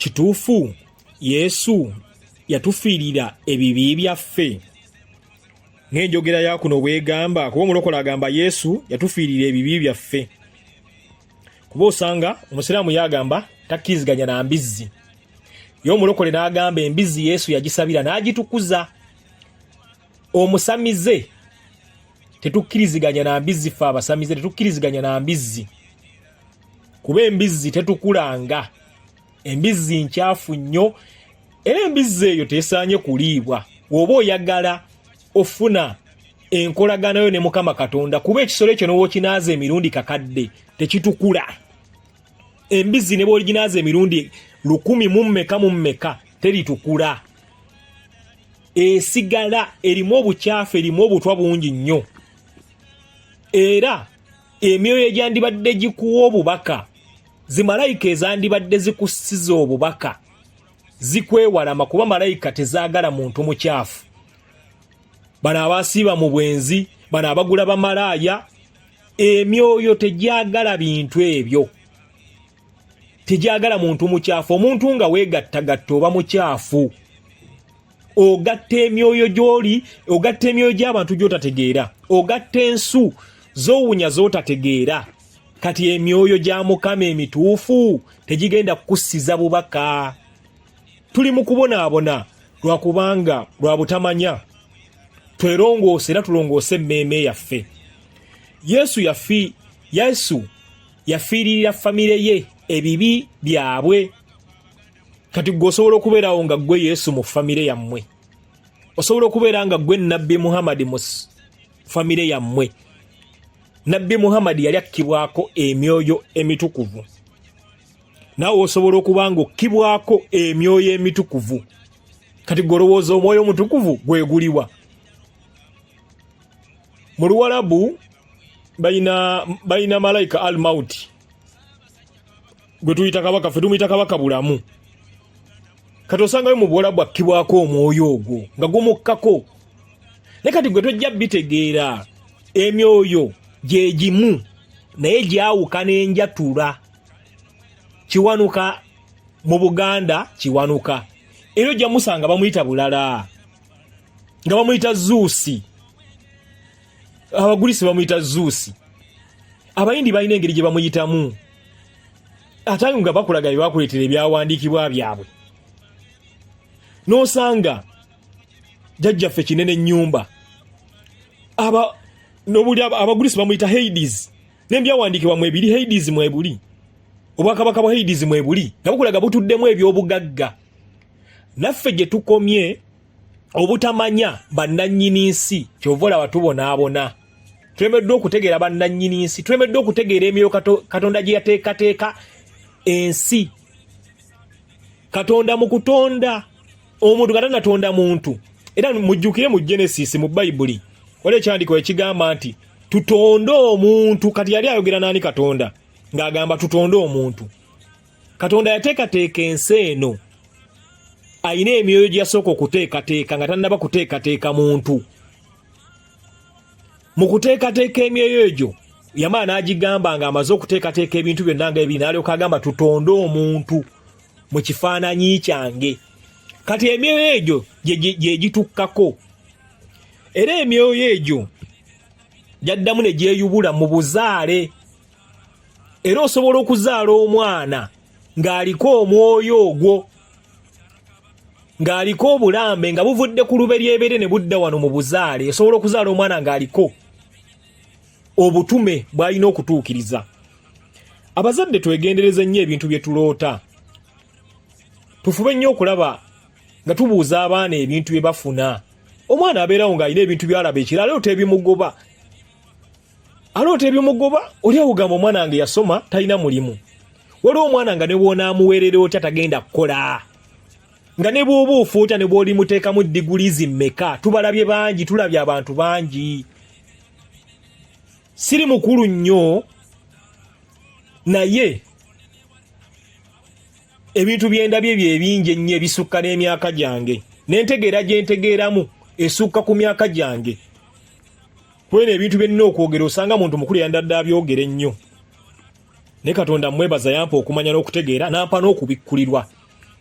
kituufu yesu yatufiirira ebibi byaffe ng'enjogera ya kuno bwegamba kuba omulokole agamba yesu yatufiirira ebibi byaffe kuba osanga omusiraamu yagamba takkiriziganya na mbizzi ye omulokole n'agamba embizzi yesu yagisabira n'agitukuza omusamize tetukkiriziganya na mbizzi ffe abasamize tetukkiriziganya na mbizzi kuba embizzi tetukulanga embizzi nkyafu nnyo era embizzi eyo tesaanye kuliibwa woba oyagala ofuna enkolagana yo ne Mukama Katonda kuba ekisolo ekyo n'owokinaaza emirundi kakadde tekitukula embizzi ne bw'oginaaza emirundi 100 mu mmeka teritukula esigala erimu obukyafu erimu obutwa bungi nnyo era emyoyo egyandibadde gikuwa obubaka zimalayika ezandibadde zikussiza obubaka zikwewalama kuba malayika tezaagala muntu mukyafu bano abasiiba mu bwenzi bano abagula bamalaaya emyoyo tegyagala bintu ebyo tegyagala muntu mukyafu omuntu nga weegattagatta oba mukyafu ogatta emyoyo gy'oli ogatta emyoyo gy'abantu gy'otategeera ogatta ensu z'owunya z'otategeera kati emyoyo gya Mukama emituufu tegigenda kukussiza bubaka tuli mu kubonaabona lwakubanga lwa butamanya twerongoose era tulongoose emmeeme yaffe yesu yafiiririra famire ye ebibi byabwe kati gwe osobola okubeerawo nga gwe yesu mu famire yammwe osobola okubeera nga gwe nabbi muhammadi mu famire yammwe nabbi muhammadi yali akkibwako emyoyo emitukuvu naawe osobola okuba nga okkibwako emyoyo emitukuvu kati golowooza omwoyo omutukuvu gweguliwa mu Luwalabu balina malayika al mauti gwe tuyita kabaka ffe tumuyita kabaka bulamu kati osangayo mu Buwalabu akkibwako omwoyo ogwo nga gumukkako ne kati gwe tojja bitegeera emyoyo gye gimu naye gyawuka n'enjatula kiwanuka mu Buganda kiwanuka era ojja musanga bamuyita bulala nga bamuyita Zuusi abagulisi bamuyita Zuusi abayindi balina engeri gye bamuyitamu ate nga bakulaga bye bakuleetera ebyawandiikibwa byabwe n'osanga jjajjaffe kinene nnyumba abagulisi bamuyita Hades n'ebyawandiikibwa mwebiri Hades mwebuli obwakabaka bwa Hades mwebuli nga bukulaga butuddemu ebyobugagga naffe gye tukomye obutamanya bannannyini nsi kyova olaba tubonaabona tulemeddwa okutegeera bannannyini nsi tulemeddwa okutegeera emyoyo Katonda gye yateekateeka ensi Katonda mu kutonda omuntu katanatonda muntu era mujjukire mu Genesis mu Bayibuli waliwo ekyandiko ekigamba nti tutonde omuntu kati yali ayogera naani Katonda ng'agamba tutonde omuntu Katonda yateekateeka ensi eno ayina emyoyo gye yasooka okuteekateeka nga tannaba kuteekateeka muntu mu kuteekateeka emyoyo egyo yamala n'agigamba nga amaze okuteekateeka ebintu byonna nga ebiri n'alyoka agamba tutonde omuntu mu kifaananyi kyange kati emyoyo egyo gye gitukkako era emyoyo egyo gyaddamu ne gyeyubula mu buzaale era osobola okuzaala omwana ng'aliko omwoyo ogwo ng'aliko obulambe nga buvudde ku luberyebere ne budda wano mu buzaale osobola okuzaala omwana ng'aliko obutume bw'alina okutuukiriza abazadde twegendereze nnyo ebintu bye tuloota tufube nnyo okulaba nga tubuuza abaana ebintu bye bafuna omwana abeerawo ng'alina ebintu by'alaba ekiro aloota ebimugoba oli awugamba omwana wange yasoma talina mulimu waliwo omwana nga ne bw'onaamuweerera otya tagenda kukola nga ne bw'oba ofuuta ne bw'oli muteekamu digulizi mmeka tubalabye bangi tulabye abantu bangi siri mukulu nnyo naye ebintu byendabye bye bingi ennyo ebisukka n'emyaka gyange n'entegeera gye ntegeeramu esukka ku myaka gyange kwene ebintu byennina okwogera osanga muntu mukulu yandadde abyogera ennyo ne Katonda mwebaza yampa okumanya n'okutegeera nampa n'okubikkulirwa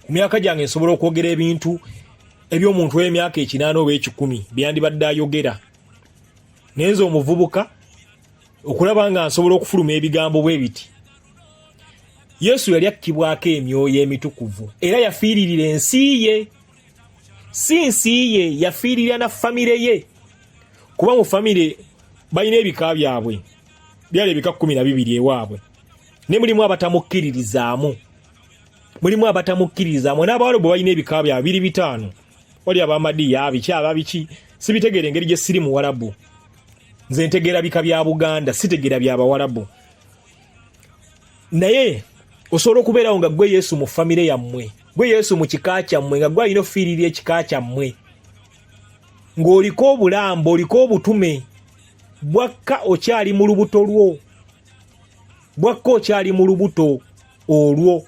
ku myaka gyange nsobola okwogera ebintu eby'omuntu w'emyaka 8 oba 10 byandibadde ayogera. Nenze omuvubuka okulaba nga nsobola okufuluma ebigambo bwe biti. Yesu yali akkibwako emyoyo emitukuvu era yafiiririra ensi ye. Si nsi ye, yafiiririra na famire ye. Kuba mu famire balina ebika byabwe. Byali ebika 12 ewaabwe. Ne mulimu abatamukkiririzaamu. Mulimu abatamukkiririzaamu n'abawala bo balina ebika byabwe 5. Wali abamadiya biki sibitegere engeri gye siri mu Warabu. Nze ntegeera bika bya Buganda, sitegeera bya Bawarabu. Naye osobola okubeerawo nga gwe Yesu mu famire yammwe, gwe Yesu mu kika kyammwe, nga gwe alina ofiiririra ekika kyammwe, ng'oliko obulambo, oliko obutume, bwakka okyali mu lubuto lwo, bwakka okyali mu lubuto olwo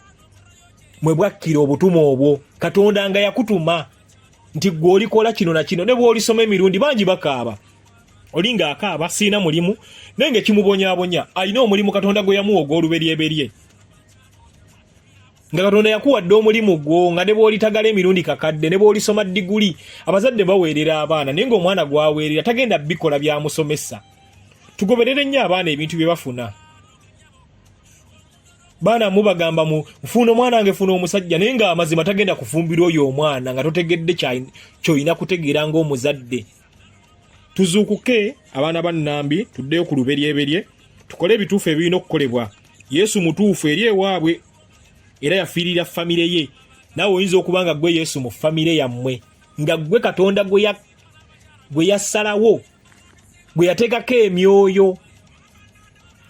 mwe bwakkira obutume obwo. Katonda nga yakutuma nti gwe olikola kino na kino, ne bw'olisoma emirundi bangi bakaaba. Olinga akaaba siina mulimu, naye ng'ekimubonyaabonya alina omulimu Katonda gwe yamuwa ogw'oluberyeberye. Nga Katonda yakuwadde omulimu gwo nga ne bw'olitagala emirundi kakadde, ne bw'olisoma diguli, abazadde baweerera abaana naye ng'omwana gwaweerera tagenda bikola byamusomesa. Tugoberere nnyo abaana ebintu bye bafuna. Baana mubagamba mufuna omwana wange funa omusajja, naye nga amazima tagenda kufumbira oyo omwana nga totegedde ky'olina kutegeera ng'omuzadde. Tuzuukuke abaana bannambi, tuddeyo ku luberyeberye, tukole ebituufu ebirina okukolebwa. Yesu mutuufu eri ewaabwe era yafiirira famire ye. Naawe oyinza okuba nga gwe Yesu mu famire yammwe, nga gwe Katonda gwe yassalawo, gwe yateekako emyoyo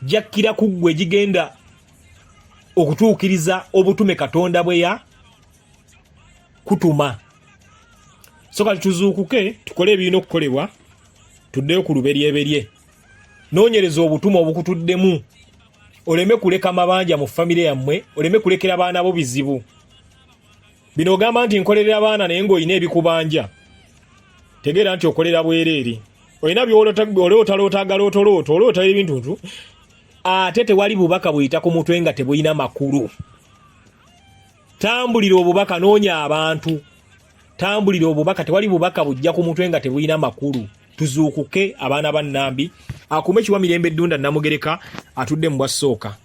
gyakkira ku ggwe gigenda okutuukiriza obutume Katonda bwe ya kutuma. So kati tuzuukuke tukole ebirina okukolebwa, tuddeyo ku luberyeberye. Noonyereza obutume obukutuddemu, oleme kuleka mabanja mu famire yammwe, oleme kulekera baana bo bizibu. Bino ogamba nti nkolerera abaana naye ng'olina ebikubanja, tegeera nti okolera bwereere. Olina by'olootaagala oloota ebintu, ate tewali bubaka buyita ku mutwe nga tebulina makulu. Tambulira obubaka, noonya abantu. Tambulira obubaka, tewali bubaka bujja ku mutwe nga tebulina makulu. Tuzuukuke abaana bannambi. Akume kiwa Mirembe Ddunda Namugereka atudde mu bwasooka.